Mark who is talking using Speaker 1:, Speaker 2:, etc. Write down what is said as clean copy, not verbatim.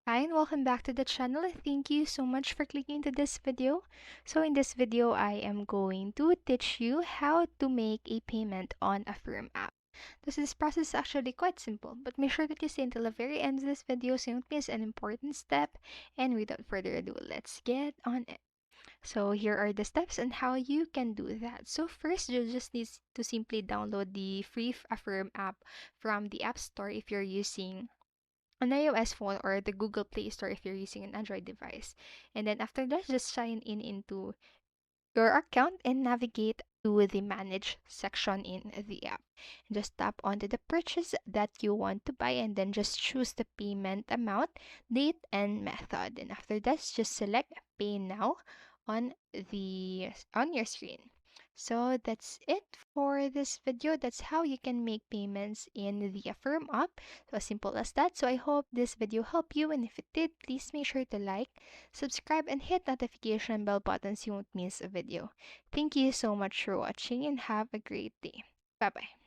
Speaker 1: Hi and welcome back to the channel. Thank you so much for clicking to this video. So in this video, I am going to teach you how to make a payment on Affirm app. This process is actually quite simple, but make sure that you stay until the very end of this video so you don't miss an important step. And without further ado, let's get on it. So here are the steps and how you can do that. So first, you just need to simply download the free Affirm app from the App Store if you're using an iOS phone or the Google Play Store if you're using an Android device. And then after that, just sign in into your account and navigate to the manage section in the app. Just tap onto the purchase that you want to buy and then just choose the payment amount, date, and method. And after that, just select pay now on on your screen. So that's it for this video. That's how you can make payments in the Affirm app. So as simple as that. So I hope this video helped you, and if it did, please make sure to like, subscribe, and hit notification bell button so you won't miss a video. Thank you so much for watching and have a great day. Bye bye.